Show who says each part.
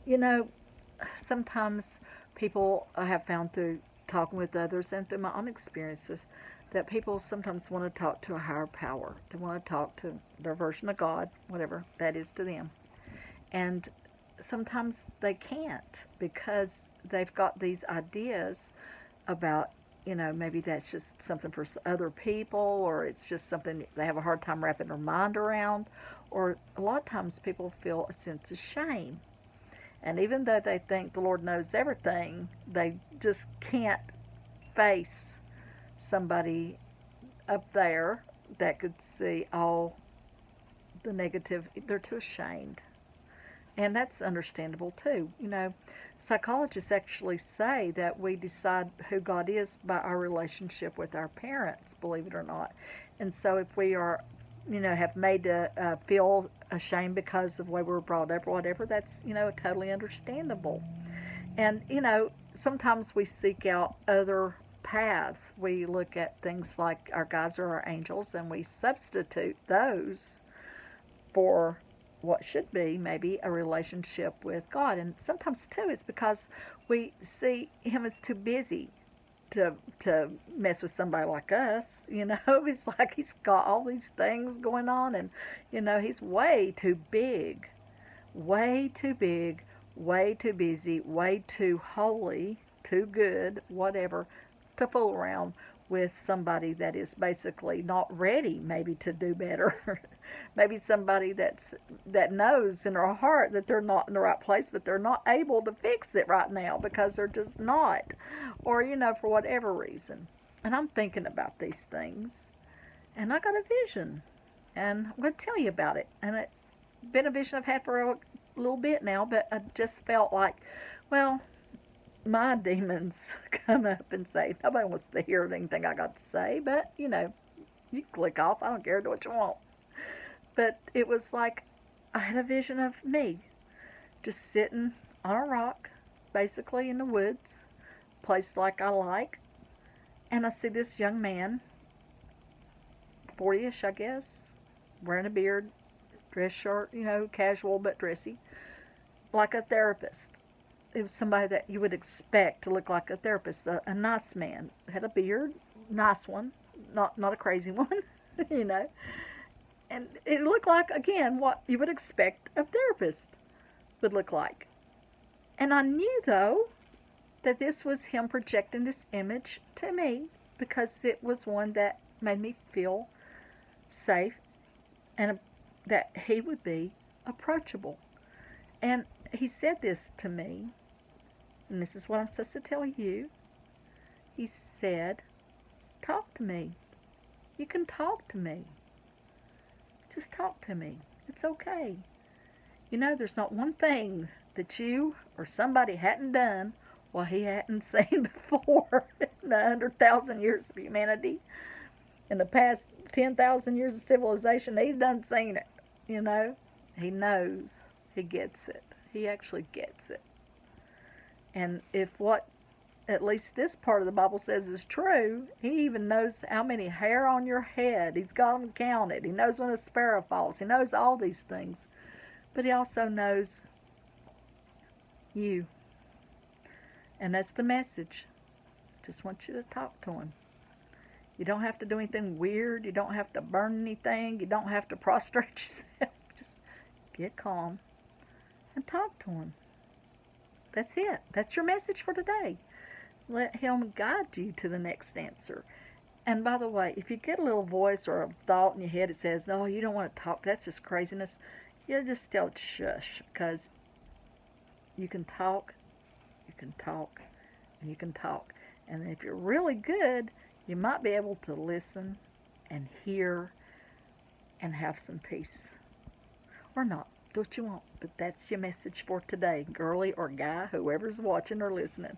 Speaker 1: You know, sometimes people I have found through talking with others and through my own experiences that people sometimes want to talk to a higher power. They want to talk to their version of God, whatever that is to them. And sometimes they can't because they've got these ideas about, maybe that's just something for other people, or it's just something they have a hard time wrapping their mind around, or a lot of times people feel a sense of shame. And even though they think the Lord knows everything, they just can't face somebody up there that could see all the negative. They're too ashamed. And that's understandable too. Psychologists actually say that we decide who God is by our relationship with our parents, believe it or not. And so if we are, have made to feel ashamed because of the way we were brought up or whatever, that's, totally understandable. And, sometimes we seek out other paths. We look at things like our guides or our angels and we substitute those for what should be maybe a relationship with God. And sometimes too it's because we see him as too busy to mess with somebody like us. It's like he's got all these things going on, and he's way too big, way too busy, way too holy, too good, whatever, to fool around with somebody that is basically not ready maybe to do better. Maybe somebody that knows in their heart that they're not in the right place, but they're not able to fix it right now because they're just not, or for whatever reason. And I'm thinking about these things, and I got a vision, and I'm going to tell you about it. And it's been a vision I've had for a little bit now, but I just felt like, well, my demons come up and say, nobody wants to hear anything I got to say, but you click off. I don't care, do what you want. But it was like I had a vision of me just sitting on a rock, basically in the woods, place like I like, and I see this young man, 40ish, I guess, wearing a beard, dress short, casual but dressy, like a therapist. It was somebody that you would expect to look like a therapist, a nice man, had a beard, nice one, not a crazy one, you know. And it looked like, again, what you would expect a therapist would look like. And I knew, though, that this was him projecting this image to me because it was one that made me feel safe and that he would be approachable. And he said this to me, and this is what I'm supposed to tell you. He said, talk to me. You can talk to me. Just talk to me. It's okay. There's not one thing that you or somebody hadn't done what he hadn't seen before in the 100,000 years of humanity. In the past 10,000 years of civilization, he's done seen it. He knows. He gets it. He actually gets it. And if what at least this part of the Bible says is true, he even knows how many hair on your head. He's got them counted. He knows when a sparrow falls. He knows all these things. But he also knows you. And that's the message. Just want you to talk to him. You don't have to do anything weird. You don't have to burn anything. You don't have to prostrate yourself. Just get calm and talk to him. That's it. That's your message for today. Let him guide you to the next answer. And by the way, if you get a little voice or a thought in your head that says, oh, you don't want to talk, that's just craziness, you just tell it shush, because you can talk, and you can talk. And if you're really good, you might be able to listen and hear and have some peace. Or not. Do what you want. But that's your message for today, girlie or guy, whoever's watching or listening.